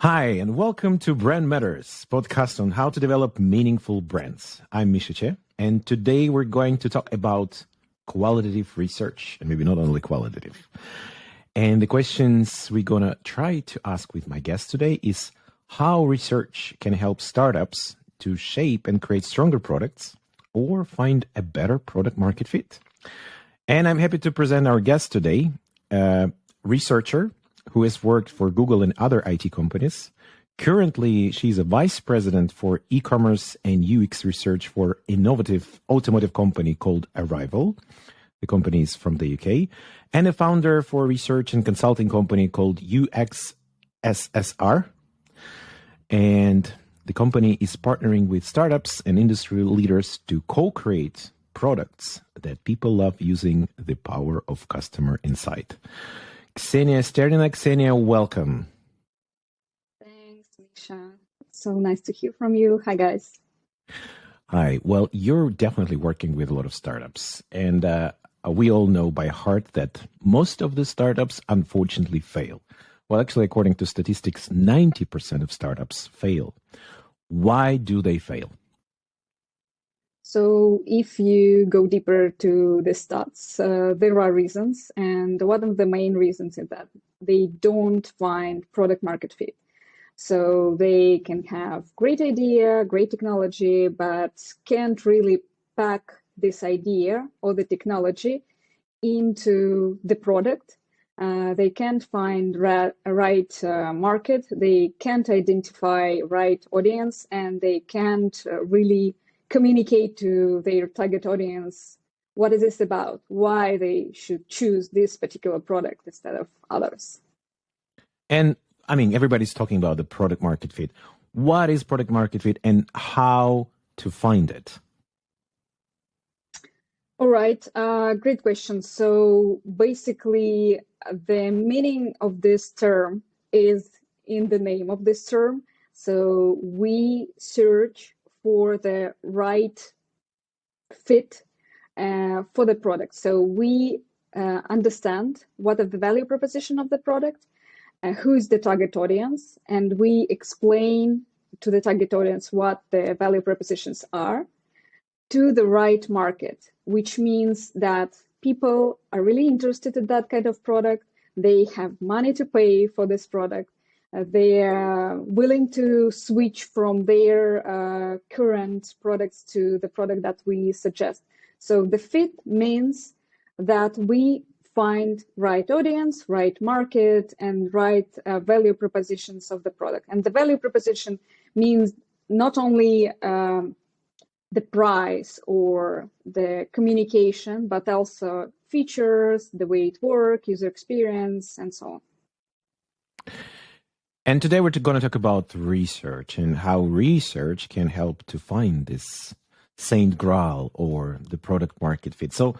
Hi, and welcome to Brand Matters, podcast on how to develop meaningful brands. I'm Misha Che, and today we're going to talk about qualitative research, and maybe not only qualitative. And the questions we're going to try to ask with my guest today is how research can help startups to shape and create stronger products or find a better product market fit. And I'm happy to present our guest today, a researcher who has worked for Google and other IT companies. Currently, she's a vice president for e-commerce and UX research for innovative automotive company called Arrival. The company is from the UK, and a founder for research and consulting company called UXSSR. And the company is partnering with startups and industry leaders to co-create products that people love using the power of customer insight. Ksenia Sternina. Ksenia, welcome. Thanks, Misha. So nice to hear from you. Hi, guys. Hi. Well, you're definitely working with a lot of startups, and we all know by heart that most of the startups unfortunately fail. Well, actually, according to statistics, 90% of startups fail. Why do they fail? So if you go deeper to the stats, there are reasons. And one of the main reasons is that they don't find product market fit. So they can have great idea, great technology, but can't really pack this idea or the technology into the product. They can't find right market. They can't identify right audience, and they can't really communicate to their target audience what is this about, why they should choose this particular product instead of others. And I mean, everybody's talking about the product market fit. What is product market fit and how to find it? All right, great question. So basically, the meaning of this term is in the name of this term. So we search for the right fit for the product. So we understand what is the value proposition of the product, who is the target audience, and we explain to the target audience what the value propositions are to the right market, which means that people are really interested in that kind of product. They have money to pay for this product. They are willing to switch from their current products to the product that we suggest. So the fit means that we find right audience, right market, and right value propositions of the product. And the value proposition means not only the price or the communication, but also features, the way it works, user experience, and so on. And today we're going to talk about research and how research can help to find this Saint Grail or the product market fit. So,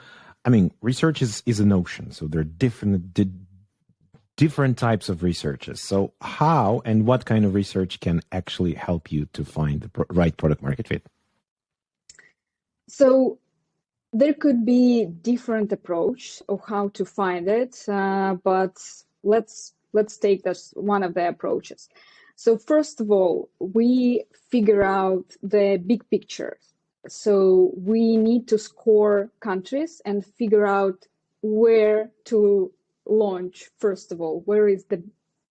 I mean, research is an ocean. So there are different types of researches. So how and what kind of research can actually help you to find the right product market fit? So there could be different approach of how to find it, but let's take this one of the approaches. So first of all, we figure out the big picture. So we need to score countries and figure out where to launch, first of all, where is the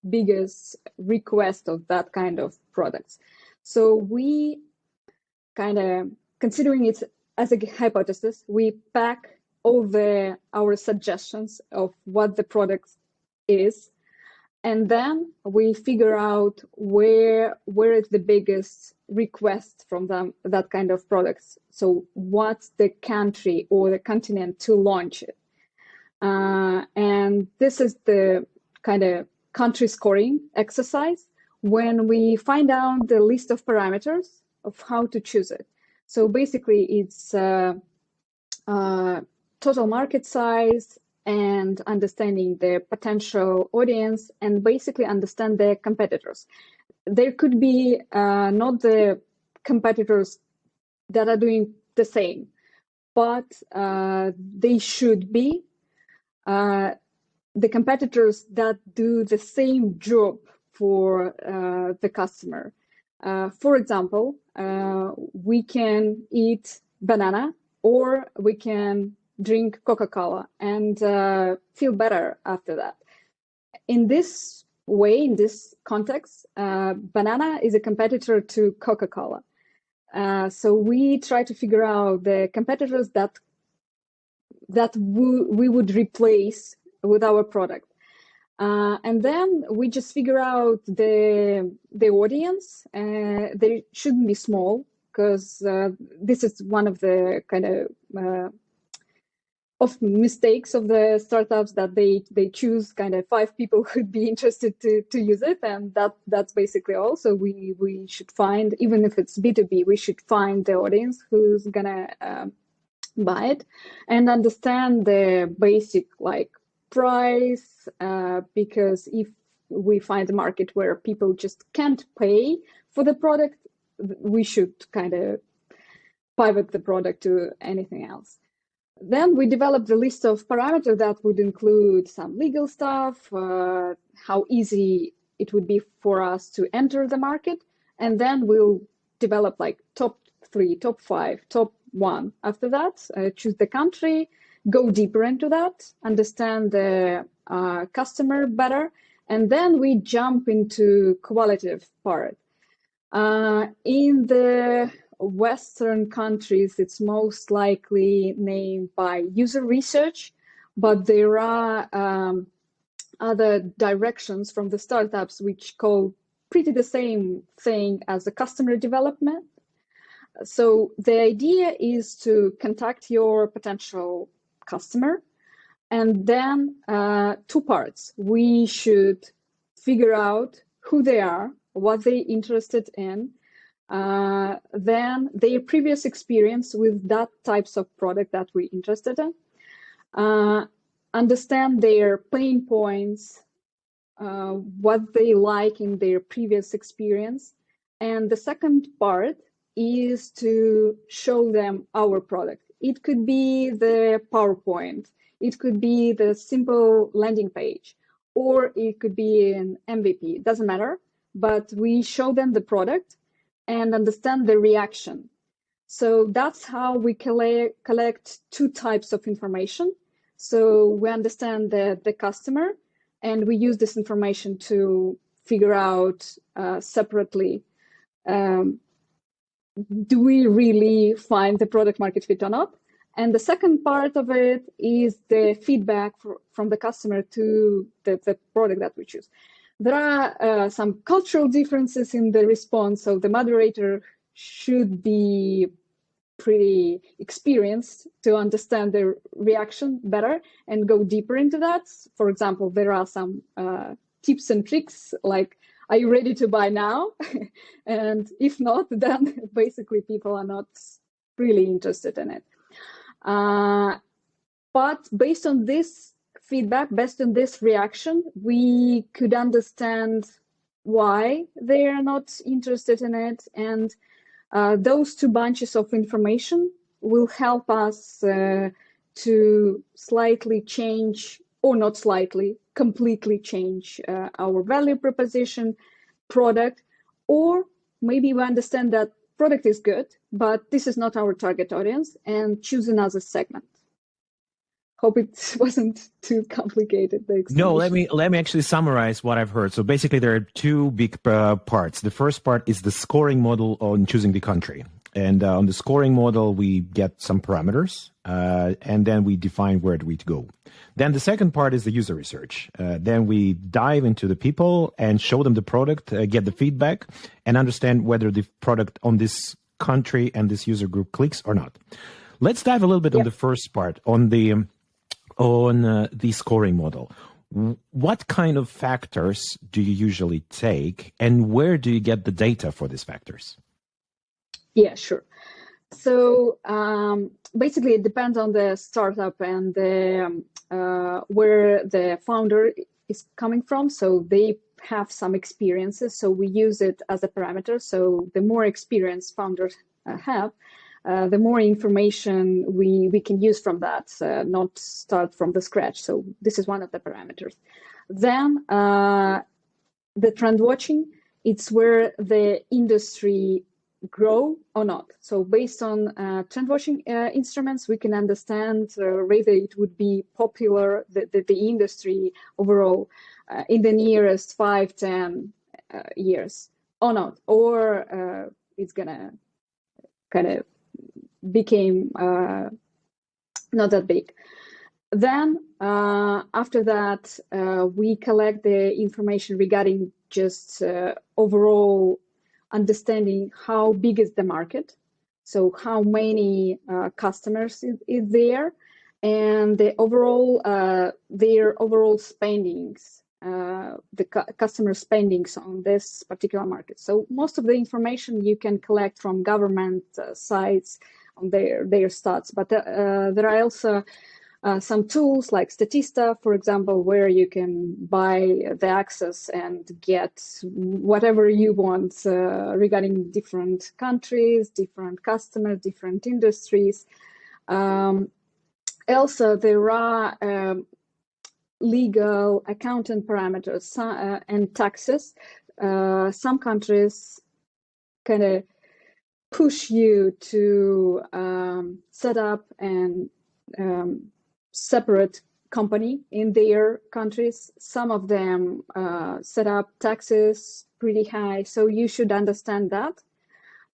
biggest request of that kind of products. So we kind of, considering it as a hypothesis, we pack all our suggestions of what the product is, and then we figure out where is the biggest request from them, that kind of products. So what's the country or the continent to launch it? And this is the kind of country scoring exercise when we find out the list of parameters of how to choose it. So basically it's total market size, and understanding the potential audience, and basically understand the competitors. There could be not the competitors that are doing the same, but they should be the competitors that do the same job for the customer. For example, we can eat banana or we can drink Coca-Cola and feel better after that. In this way, in this context, banana is a competitor to Coca-Cola. So we try to figure out the competitors that we would replace with our product. And then we just figure out the audience. They shouldn't be small, because this is one of the kind of mistakes of the startups, that they choose kind of 5 people who'd be interested to use it, and that's basically all. So we should find, even if it's B2B, we should find the audience who's gonna buy it, and understand the basic like price, because if we find a market where people just can't pay for the product, we should kind of pivot the product to anything else. Then we developed the list of parameters that would include some legal stuff, how easy it would be for us to enter the market, and then we'll develop like top 3, top 5, top 1. After that, choose the country, go deeper into that, understand the customer better, and then we jump into qualitative part. In the Western countries, it's most likely named by user research, but there are other directions from the startups which call pretty the same thing as the customer development. So the idea is to contact your potential customer, and then 2 parts. We should figure out who they are, what they're interested in, then their previous experience with that types of product that we're interested in, understand their pain points, what they like in their previous experience. And the second part is to show them our product. It could be the PowerPoint, it could be the simple landing page, or it could be an MVP, it doesn't matter, but we show them the product and understand the reaction. So that's how we collect 2 types of information. So we understand the customer, and we use this information to figure out separately, do we really find the product market fit or not? And the second part of it is the feedback from the customer to the product that we choose. There are some cultural differences in the response, so the moderator should be pretty experienced to understand the reaction better and go deeper into that. For example, there are some tips and tricks like, are you ready to buy now? And if not, then basically people are not really interested in it. But based on this feedback, based on this reaction, we could understand why they are not interested in it. And those 2 bunches of information will help us to slightly change, or not slightly, completely change our value proposition, product, or maybe we understand that product is good, but this is not our target audience, and choose another segment. Hope it wasn't too complicated. No, let me actually summarize what I've heard. So basically, there are 2 big parts. The first part is the scoring model on choosing the country. And on the scoring model, we get some parameters, and then we define where do we go. Then the second part is the user research. Then we dive into the people and show them the product, get the feedback, and understand whether the product on this country and this user group clicks or not. Let's dive a little bit on the first part, on the scoring model. What kind of factors do you usually take, and where do you get the data for these factors? Yeah, sure. So basically, it depends on the startup and where the founder is coming from. So they have some experiences, so we use it as a parameter. So the more experienced founders have, the more information we can use from that, not start from the scratch. So this is one of the parameters. Then the trend watching, it's where the industry grow or not. So based on trend watching instruments, we can understand whether it would be popular, the industry overall in the nearest 5-10 years or not, or it's gonna kind of became not that big. Then after that, we collect the information regarding just overall understanding how big is the market, so how many customers is there, and the overall their overall spendings, the customer spendings on this particular market. So most of the information you can collect from government sites on their stats, but there are also some tools like Statista, for example, where you can buy the access and get whatever you want regarding different countries, different customers, different industries. Also, there are legal accounting parameters and taxes. Some countries kind of push you to set up and separate company in their countries. Some of them set up taxes pretty high, so you should understand that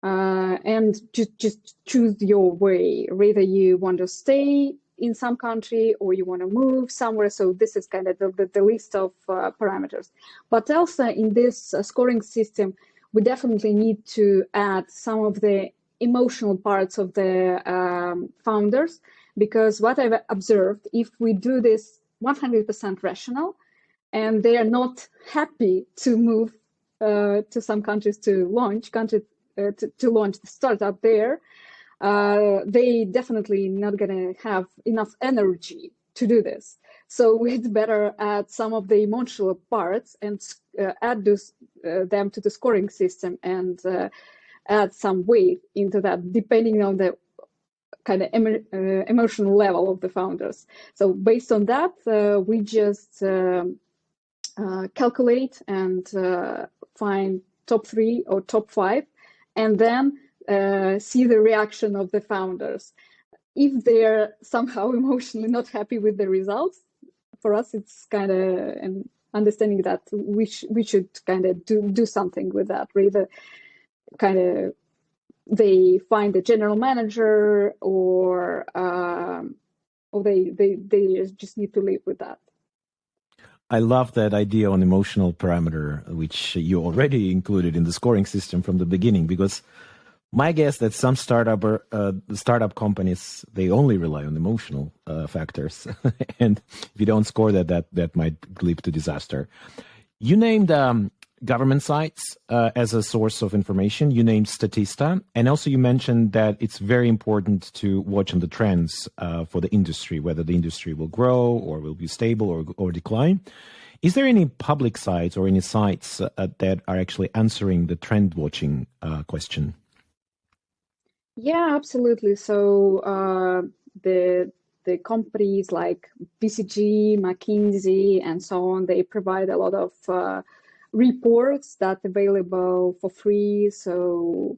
and just choose your way, whether you want to stay in some country or you want to move somewhere. So this is kind of the list of parameters. But also in this scoring system, we definitely need to add some of the emotional parts of the founders, because what I've observed, if we do this 100% rational and they are not happy to move to some countries to launch the startup there, they definitely not gonna have enough energy to do this. So it's better add some of the emotional parts and add them to the scoring system and add some weight into that, depending on the kind of emotional level of the founders. So based on that, we just calculate and find top 3 or top 5, and then see the reaction of the founders. If they're somehow emotionally not happy with the results, for us it's kind of an understanding that we should kind of do something with that, rather kind of they find a general manager or they just need to live with that. I love that idea on emotional parameter, which you already included in the scoring system from the beginning, because my guess that some startup companies, they only rely on emotional factors. And if you don't score that might lead to disaster. You named government sites as a source of information. You named Statista, and also you mentioned that it's very important to watch on the trends for the industry, whether the industry will grow or will be stable or decline. Is there any public sites or any sites that are actually answering the trend watching question? Yeah, absolutely. So the companies like BCG, McKinsey, and so on, they provide a lot of reports that are available for free. So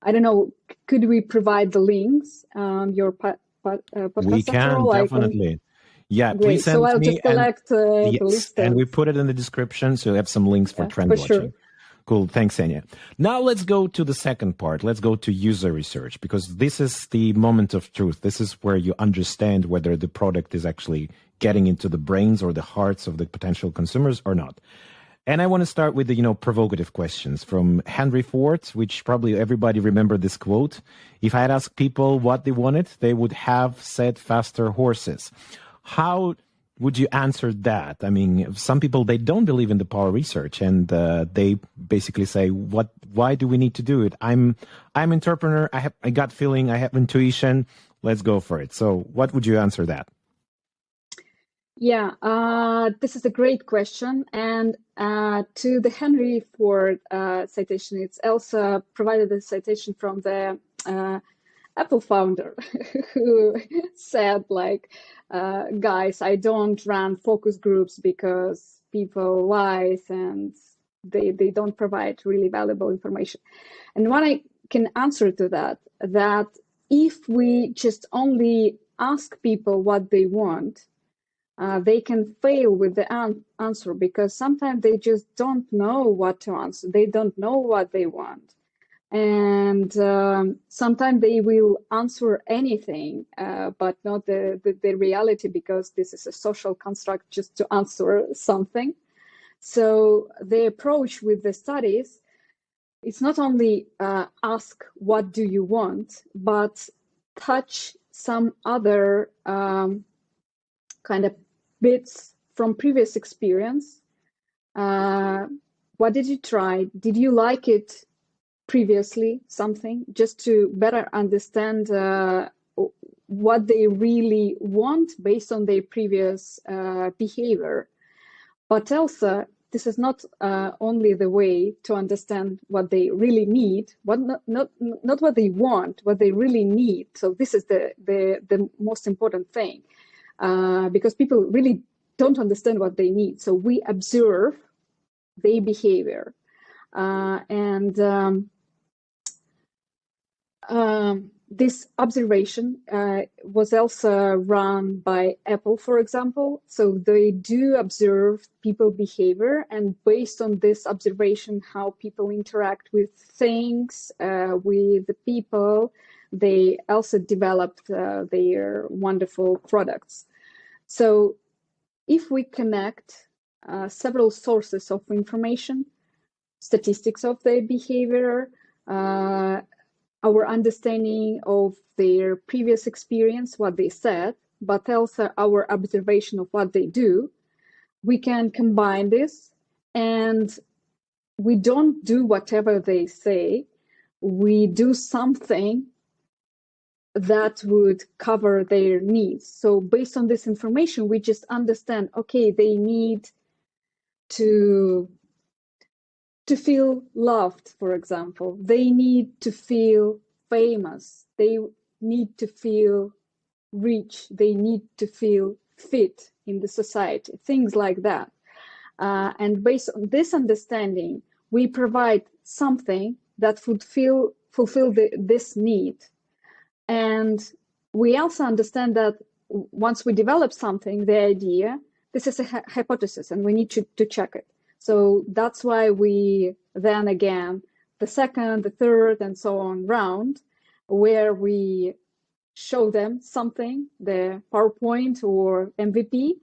I don't know, could we provide the links on your podcast? We can, definitely. Yeah, great. Please send so I'll me. just collect the list. And we put it in the description, so you have some links for trend watching. Sure. Cool. Thanks, Ksenia. Now let's go to the second part. Let's go to user research, because this is the moment of truth. This is where you understand whether the product is actually getting into the brains or the hearts of the potential consumers or not. And I want to start with the, provocative questions from Henry Ford, which probably everybody remember this quote. If I had asked people what they wanted, they would have said faster horses. How would you answer that? I mean, some people, they don't believe in the power of research, and they basically say, why do we need to do it? I'm an entrepreneur. I have a gut feeling. I have intuition. Let's go for it. So what would you answer that? Yeah, this is a great question. And to the Henry Ford citation, it's also provided a citation from the Apple founder who said, like, guys, I don't run focus groups because people lies and they don't provide really valuable information. And what I can answer to that if we just only ask people what they want, they can fail with the answer, because sometimes they just don't know what to answer. They don't know what they want. And sometimes they will answer anything, but not the reality, because this is a social construct just to answer something. So the approach with the studies, it's not only ask what do you want, but touch some other kind of bits from previous experience. What did you try? Did you like it previously, something, just to better understand what they really want based on their previous behavior. But also, this is not only the way to understand what they really need, not what they want, what they really need. So this is the most important thing, because people really don't understand what they need. So we observe their behavior. This observation was also run by Apple, for example. So they do observe people behavior, and based on this observation, how people interact with things, with the people, they also developed their wonderful products. So if we connect several sources of information, statistics of their behavior, our understanding of their previous experience, what they said, but also our observation of what they do, we can combine this, and we don't do whatever they say. We do something that would cover their needs. So based on this information, we just understand, okay, they need to feel loved, for example. They need to feel famous. They need to feel rich. They need to feel fit in the society, things like that. And based on this understanding, we provide something that would fulfill this need. And we also understand that once we develop something, the idea, this is a hypothesis, and we need to check it. So that's why we then again, the second, the third, and so on round, where we show them something, the PowerPoint or MVP,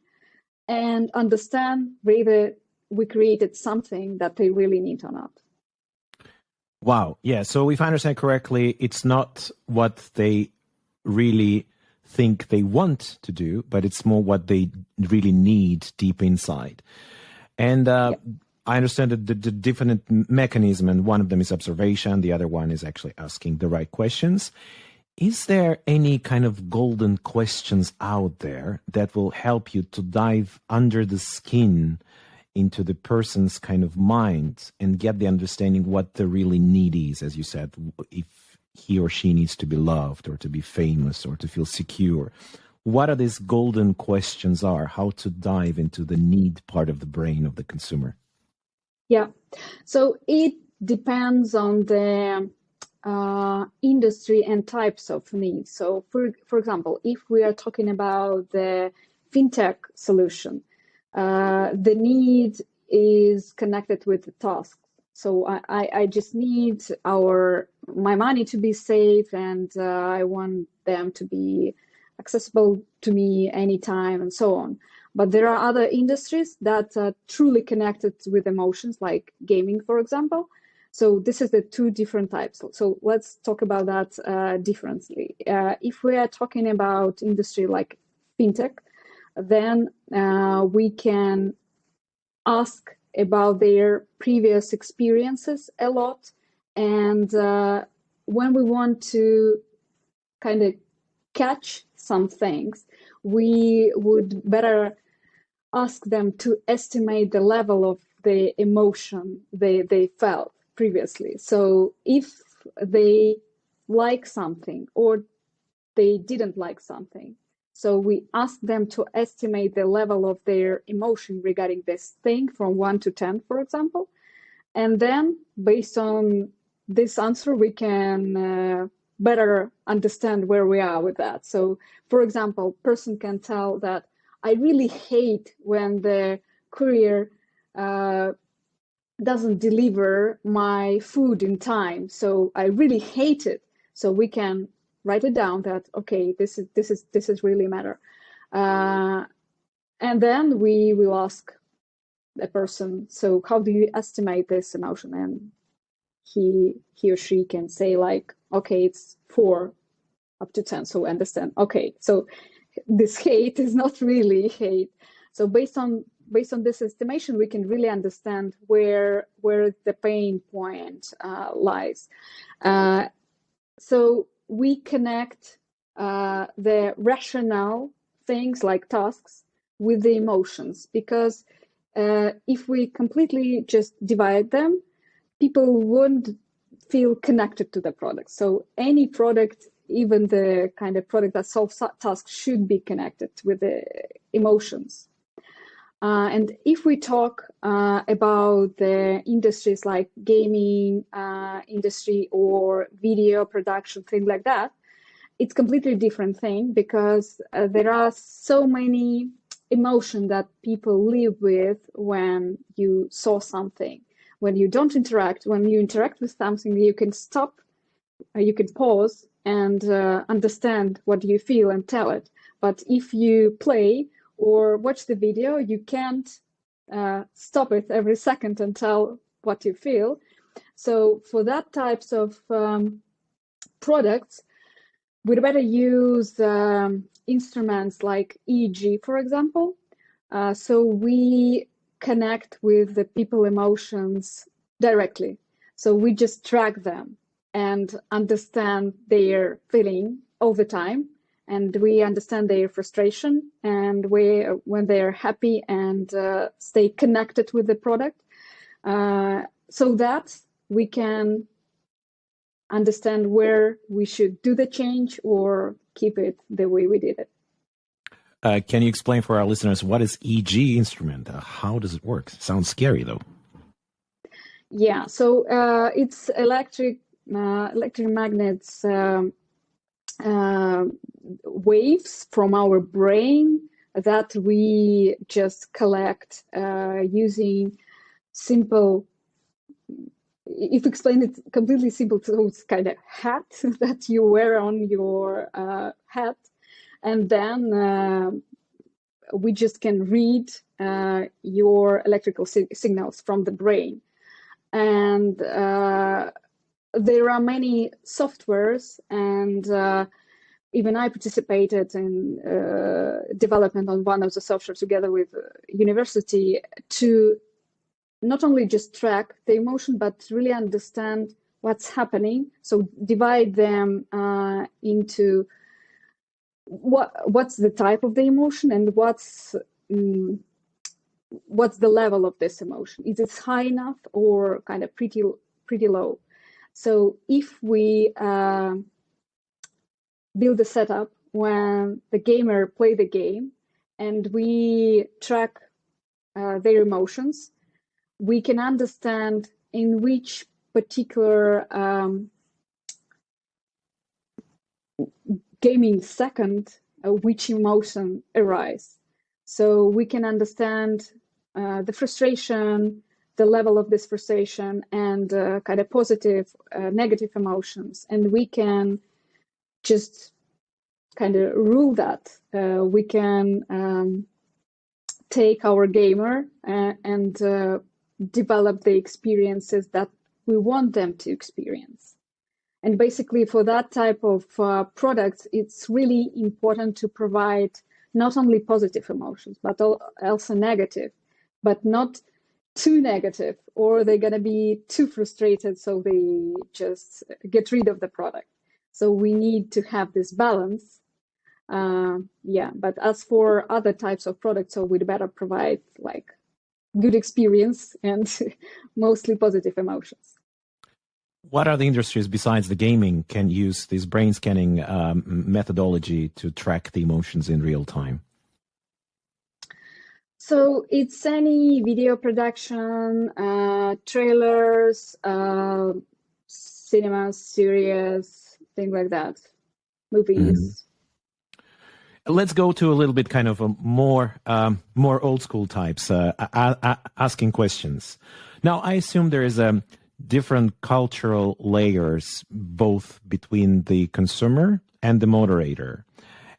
and understand whether we created something that they really need or not. Wow. Yeah. So if I understand correctly, it's not what they really think they want to do, but it's more what they really need deep inside. And I understand that the different mechanism, and one of them is observation, the other one is actually asking the right questions. Is there any kind of golden questions out there that will help you to dive under the skin into the person's kind of mind and get the understanding what the really need is, as you said, if he or she needs to be loved or to be famous or to feel secure? What are these golden questions are, how to dive into the need part of the brain of the consumer? Yeah, so it depends on the industry and types of needs. So for example, if we are talking about the fintech solution, the need is connected with the task. So I just need my money to be safe, and I want them to be accessible to me anytime, and so on. But there are other industries that are truly connected with emotions, like gaming, for example. So this is the two different types. So let's talk about that differently. If we are talking about industry like fintech, then we can ask about their previous experiences a lot. And when we want to kind of catch some things, we would better ask them to estimate the level of the emotion they felt previously. So if they like something or they didn't like something, So we ask them to estimate the level of their emotion regarding this thing from 1 to 10, for example. And then based on this answer, we can better understand where we are with that. So for example, person can tell that I really hate when the courier doesn't deliver my food in time. So I really hate it. So we can write it down that, okay, this is really a matter. And then we will ask the person, so how do you estimate this emotion? And he or she can say like, okay, it's 4 up to 10. So understand, okay, so this hate is not really hate. So based on this estimation, we can really understand where the pain point lies. So we connect the rational things like tasks with the emotions, because if we completely just divide them, people won't feel connected to the product. So any product, even the kind of product that solves tasks, should be connected with the emotions. And if we talk about the industries like gaming industry or video production, things like that, it's completely different thing, because there are so many emotions that people live with when you saw something. When you don't interact, when you interact with something, you can stop, you can pause and understand what you feel and tell it. But if you play or watch the video, you can't stop it every second and tell what you feel. So for that types of products, we'd better use instruments like EEG, for example. So we connect with the people emotions directly. So we just track them and understand their feeling all the time. And we understand their frustration and when they're happy, and stay connected with the product, so that we can understand where we should do the change or keep it the way we did it. Can you explain for our listeners what is EEG instrument? How does it work? Sounds scary though. Yeah, so it's electromagnets waves from our brain that we just collect using simple. If you explain it completely simple, so it's kind of hat that you wear on your hat, and then we just can read your electrical signals from the brain. And there are many softwares, and even I participated in development on one of the software together with university to not only just track the emotion, but really understand what's happening. So divide them into what's the type of the emotion and what's the level of this emotion. Is it high enough or kind of pretty low? So if we build a setup when the gamer play the game and we track their emotions, we can understand in which particular gaming second which emotion arise. So we can understand the frustration, the level of this frustration, and kind of positive, negative emotions. And we can just kind of rule that. We can take our gamer and develop the experiences that we want them to experience. And basically for that type of products, it's really important to provide not only positive emotions, but also negative, but not too negative, or they're going to be too frustrated, so they just get rid of the product. So we need to have this balance. But as for other types of products, so we'd better provide like good experience and mostly positive emotions. What other industries besides the gaming can use this brain scanning methodology to track the emotions in real time? So it's any video production, trailers, cinema series, things like that, movies. Let's go to a little bit kind of a more old school types, asking questions. Now, I assume there is different cultural layers both between the consumer and the moderator.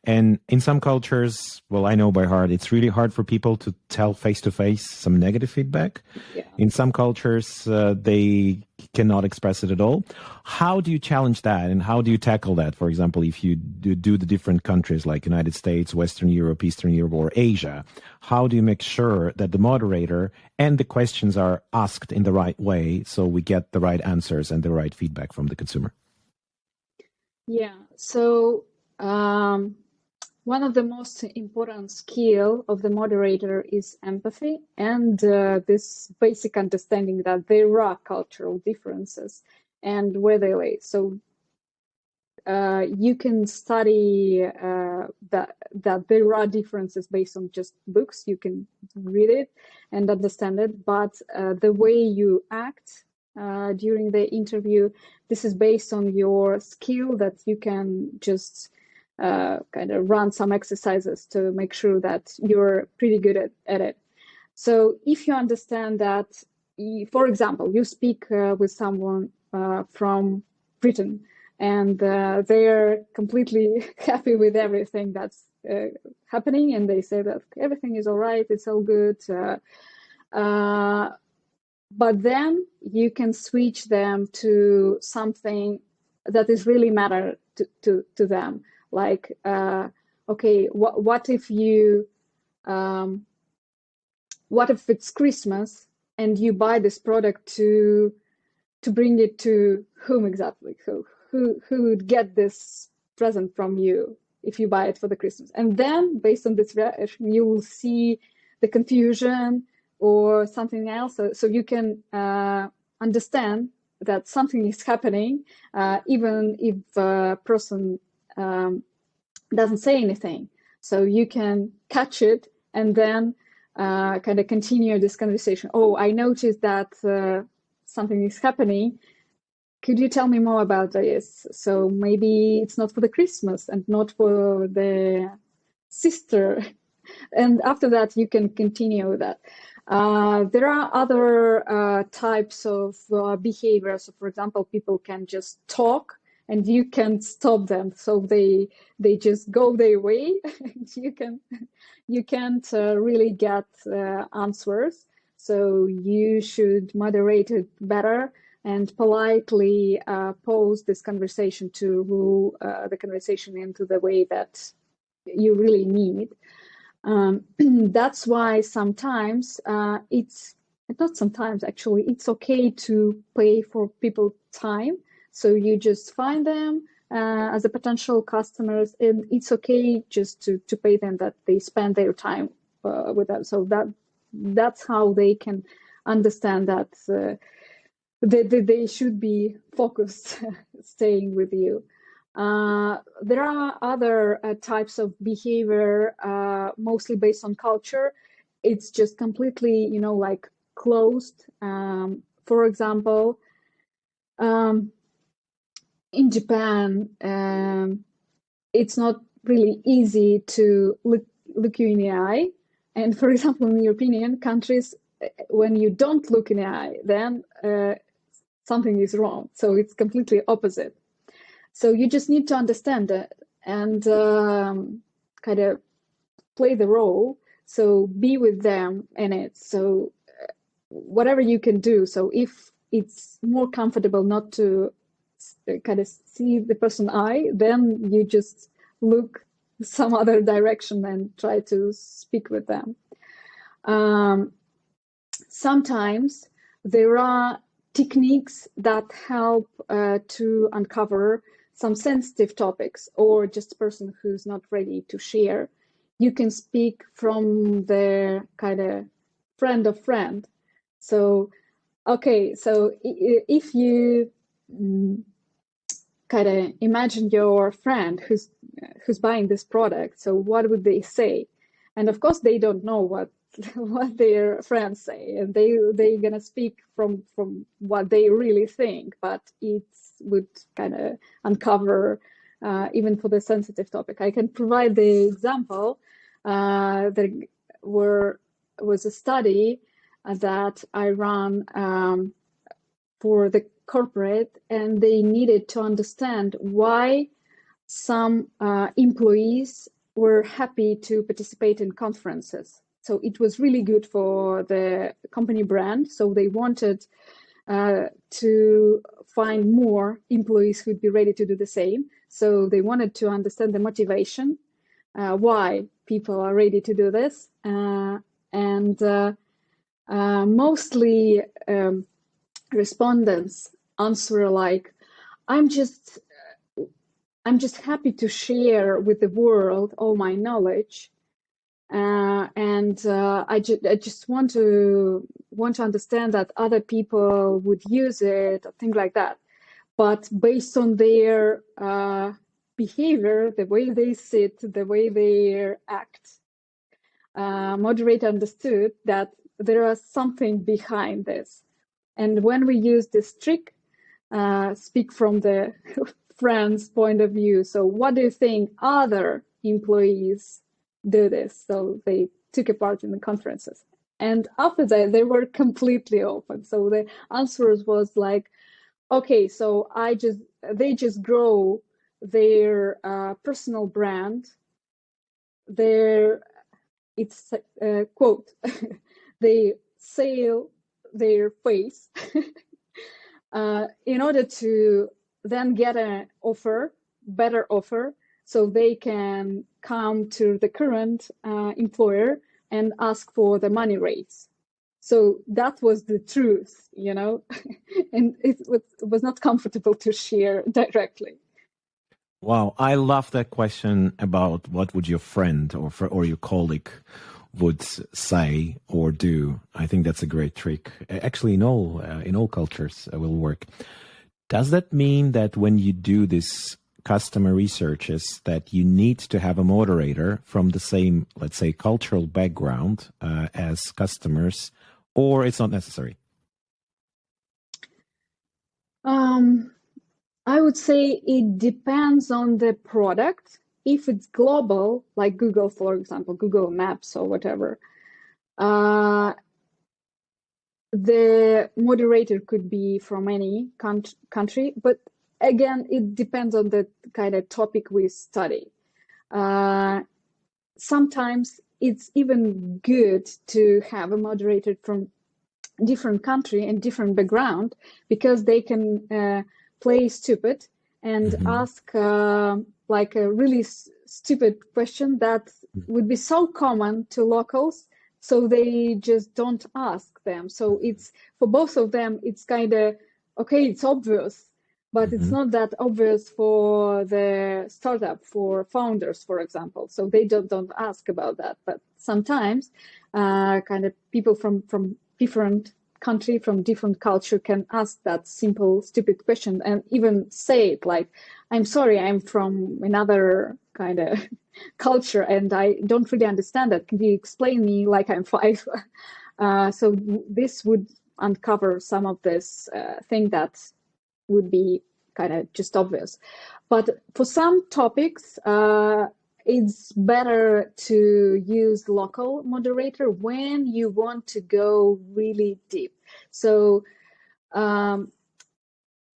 And in some cultures, well, I know by heart, it's really hard for people to tell face-to-face some negative feedback. Yeah. In some cultures, they cannot express it at all. How do you challenge that, and how do you tackle that? For example, if you do the different countries like United States, Western Europe, Eastern Europe, or Asia, how do you make sure that the moderator and the questions are asked in the right way so we get the right answers and the right feedback from the consumer? Yeah, so one of the most important skill of the moderator is empathy and this basic understanding that there are cultural differences and where they lay. So you can study that there are differences based on just books. You can read it and understand it, but the way you act during the interview, this is based on your skill that you can just kind of run some exercises to make sure that you're pretty good at it. So if you understand that, for example, you speak with someone from Britain and they're completely happy with everything that's happening, and they say that everything is all right, it's all good. But then you can switch them to something that is really matter to them. Like, okay, what if you, what if it's Christmas and you buy this product to bring it to whom exactly? So who would get this present from you if you buy it for the Christmas? And then based on this reaction, you will see the confusion or something else. So you can understand that something is happening, even if a person doesn't say anything. So you can catch it and then kind of continue this conversation. Oh, I noticed that something is happening. Could you tell me more about this? So maybe it's not for the Christmas and not for the sister. And after that, you can continue with that. There are other types of behavior. So, for example, people can just talk and you can stop them. So they just go their way. you can't really get answers. So you should moderate it better and politely pose this conversation to rule the conversation into the way that you really need. That's why sometimes it's not sometimes actually it's okay to pay for people time. So you just find them as a potential customers, and it's okay just to pay them that they spend their time with them. So that's how they can understand that they should be focused staying with you. There are other types of behavior, mostly based on culture. It's just completely, like closed. For example, in Japan, it's not really easy to look you in the eye. And for example, in European countries, when you don't look in the eye, then something is wrong. So it's completely opposite. So you just need to understand it and kind of play the role. So be with them in it. So whatever you can do. So if it's more comfortable not to kind of see the person's eye, then you just look some other direction and try to speak with them. Sometimes there are techniques that help to uncover some sensitive topics, or just a person who's not ready to share. You can speak from the kind of friend of friend. So, okay, so if you kind of imagine your friend who's buying this product. So what would they say? And of course, they don't know what their friends say, and they're gonna speak from what they really think. But it would kind of uncover even for the sensitive topic. I can provide the example. There was a study that I ran for the corporate, and they needed to understand why some employees were happy to participate in conferences. So it was really good for the company brand. So they wanted to find more employees who'd be ready to do the same. So they wanted to understand the motivation, why people are ready to do this. And mostly respondents answer like, I'm just happy to share with the world all my knowledge, and I just want to understand that other people would use it, or things like that. But based on their behavior, the way they sit, the way they act, moderator understood that there was something behind this. And when we use this trick, speak from the friend's point of view. So what do you think other employees do this? So they took a part in the conferences. And after that, they were completely open. So the answers was like, okay, so they just grow their personal brand. It's quote, they sell their face in order to then get an offer, better offer, so they can come to the current employer and ask for the money raise. So that was the truth, you know, and it was not comfortable to share directly. Wow, I love that question about what would your friend or your colleague would say or do. I think that's a great trick. Actually, in all cultures, it will work. Does that mean that when you do this customer researches, that you need to have a moderator from the same, let's say, cultural background as customers, or it's not necessary? I would say it depends on the product. If it's global, like Google, for example, Google Maps or whatever, the moderator could be from any country, but again, it depends on the kind of topic we study. Sometimes it's even good to have a moderator from different country and different background, because they can play stupid and ask like a really stupid question that would be so common to locals, so they just don't ask them. So it's, for both of them, it's kind of, okay, it's obvious, but it's not that obvious for the startup, for founders, for example. So they don't ask about that. But sometimes kind of people from different country, from different culture, can ask that simple, stupid question and even say it like, I'm sorry, I'm from another kind of culture and I don't really understand that. Can you explain me like I'm 5? So this would uncover some of this thing that would be kind of just obvious. But for some topics, it's better to use local moderator when you want to go really deep. So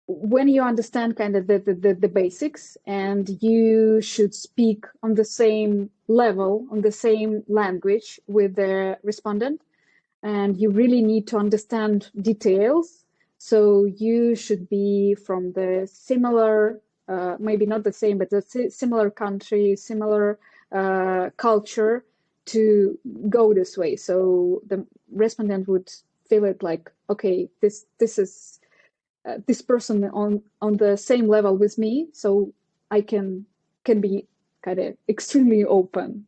when you understand kind of the basics, and you should speak on the same level, on the same language with the respondent, and you really need to understand details. So you should be from the similar, maybe not the same, but the similar country, similar culture to go this way. So the respondent would feel it like, okay, this is this person on the same level with me, so I can be kind of extremely open.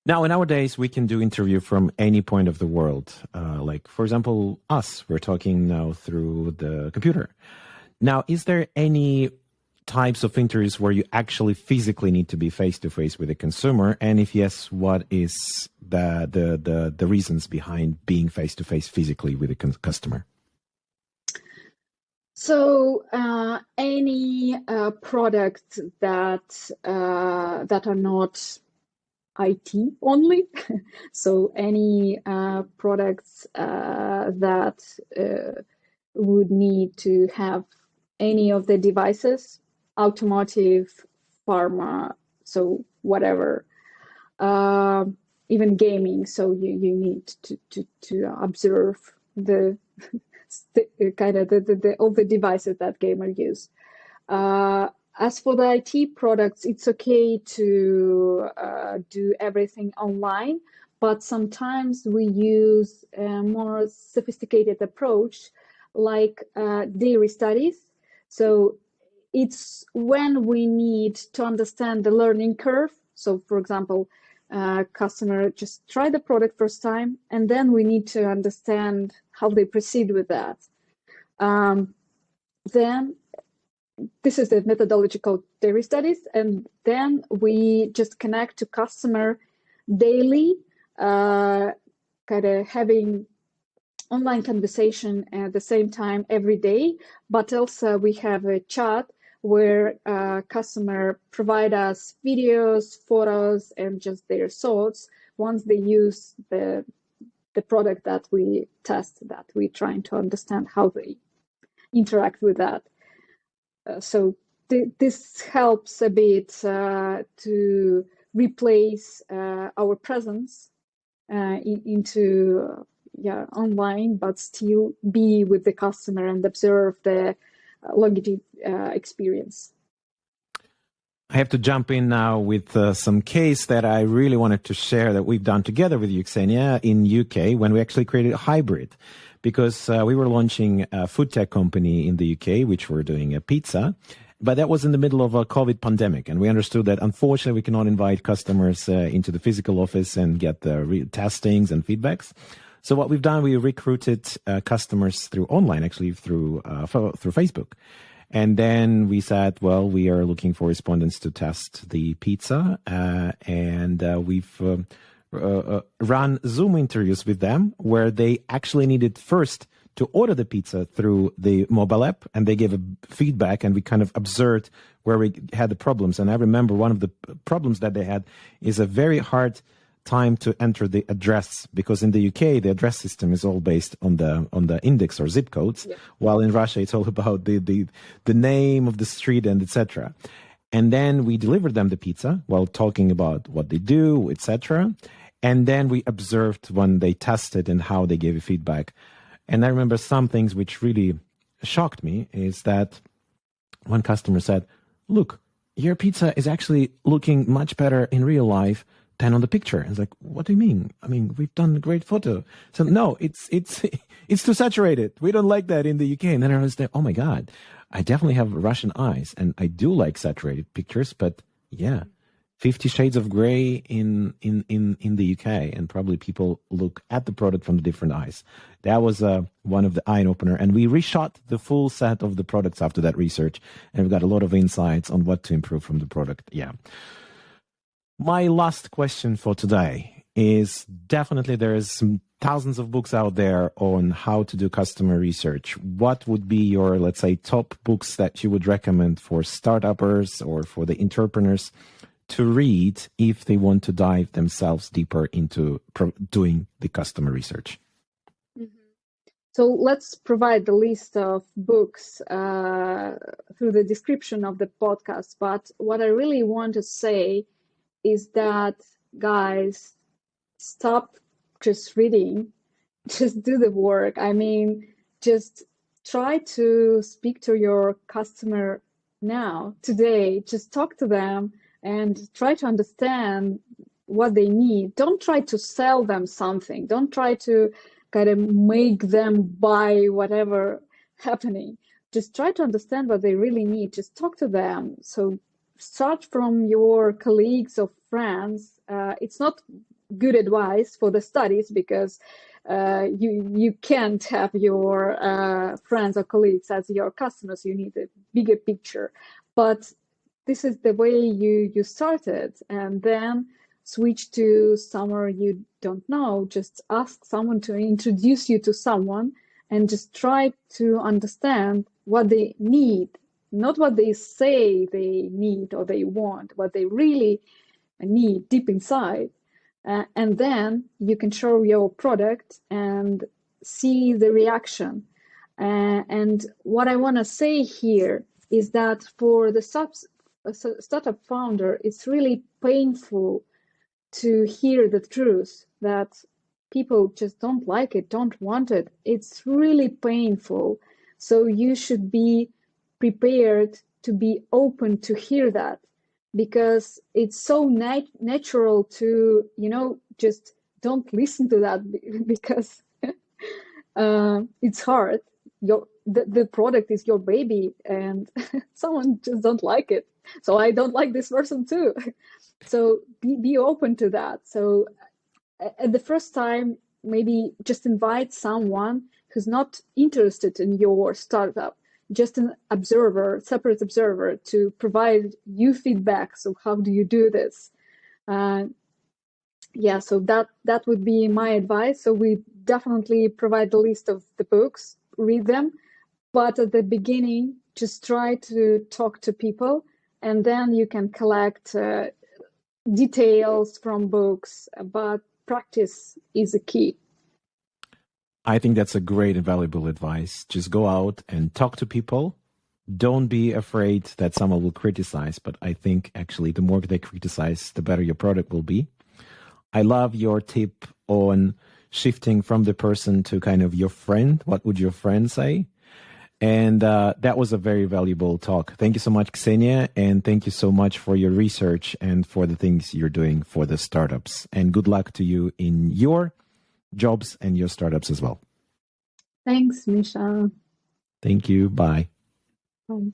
Now, nowadays, we can do interview from any point of the world. Like, for example, us, we're talking now through the computer. Now, is there any types of interviews where you actually physically need to be face-to-face with a consumer? And if yes, what is the reasons behind being face-to-face physically with a customer? So any products that are not IT only, so any products that would need to have any of the devices, automotive, pharma, so whatever, even gaming. So you need to observe the kind of all the devices that gamers use. As for the IT products, it's okay to do everything online, but sometimes we use a more sophisticated approach like dairy studies. So it's when we need to understand the learning curve. So for example, customer just try the product first time, and then we need to understand how they proceed with that. Then this is the methodological dairy studies, and then we just connect to customer daily, kind of having online conversation at the same time every day, but also we have a chat where customer provide us videos, photos, and just their thoughts once they use the product that we test, that we're trying to understand how they interact with that. So this helps a bit to replace our presence into online, but still be with the customer and observe the longitude experience. I have to jump in now with some case that I really wanted to share that we've done together with you, Ksenia, in UK, when we actually created a hybrid. Because we were launching a food tech company in the UK, which were doing a pizza, but that was in the middle of a COVID pandemic. And we understood that unfortunately we cannot invite customers into the physical office and get the testings and feedbacks. So what we've done, we recruited customers through online, actually through Facebook. And then we said, well, we are looking for respondents to test the pizza. And we've run Zoom interviews with them where they actually needed first to order the pizza through the mobile app, and they gave a feedback, and we kind of observed where we had the problems. And I remember one of the problems that they had is a very hard time to enter the address, because in the UK the address system is all based on the index or zip codes, while in Russia it's all about the name of the street and etc. And then we delivered them the pizza while talking about what they do, etc. And then we observed when they tested and how they gave feedback. And I remember some things which really shocked me is that one customer said, look, your pizza is actually looking much better in real life than on the picture. And it's like, what do you mean? I mean, we've done a great photo. So no, it's too saturated. We don't like that in the UK. And then I was like, oh my God, I definitely have Russian eyes and I do like saturated pictures, but yeah, 50 Shades of Grey in the UK, and probably people look at the product from the different eyes. That was one of the eye opener, and we reshot the full set of the products after that research, and we got a lot of insights on what to improve from the product. Yeah. My last question for today is definitely there's thousands of books out there on how to do customer research. What would be your, let's say, top books that you would recommend for startuppers or for the entrepreneurs to read if they want to dive themselves deeper into doing the customer research? So let's provide the list of books through the description of the podcast. But what I really want to say is that, guys, stop just reading, just do the work. I mean, just try to speak to your customer now, today, just talk to them and try to understand what they need. Don't try to sell them something. Don't try to kind of make them buy whatever happening. Just try to understand what they really need. Just talk to them. So start from your colleagues or friends. It's not good advice for the studies, because you can't have your friends or colleagues as your customers. You need a bigger picture. But this is the way you started, and then switch to somewhere you don't know. Just ask someone to introduce you to someone, and just try to understand what they need, not what they say they need or they want, what they really need deep inside. And then you can show your product and see the reaction. And what I want to say here is that for the startup founder, it's really painful to hear the truth that people just don't like it, don't want it. It's really painful. So you should be prepared to be open to hear that, because it's so natural to, just don't listen to that, because it's hard. The product is your baby, and someone just don't like it. So I don't like this person too. So be open to that. So at the first time, maybe just invite someone who's not interested in your startup, just an observer, separate observer, to provide you feedback. So how do you do this? So that would be my advice. So we definitely provide the list of the books, read them, but at the beginning, just try to talk to people, and then you can collect details from books, but practice is a key. I think that's a great and valuable advice. Just go out and talk to people. Don't be afraid that someone will criticize, but I think actually the more they criticize, the better your product will be. I love your tip on shifting from the person to kind of your friend. What would your friend say? And that was a very valuable talk. Thank you so much, Ksenia, and thank you so much for your research and for the things you're doing for the startups. And good luck to you in your jobs and your startups as well. Thanks, Misha. Thank you. Bye. Bye.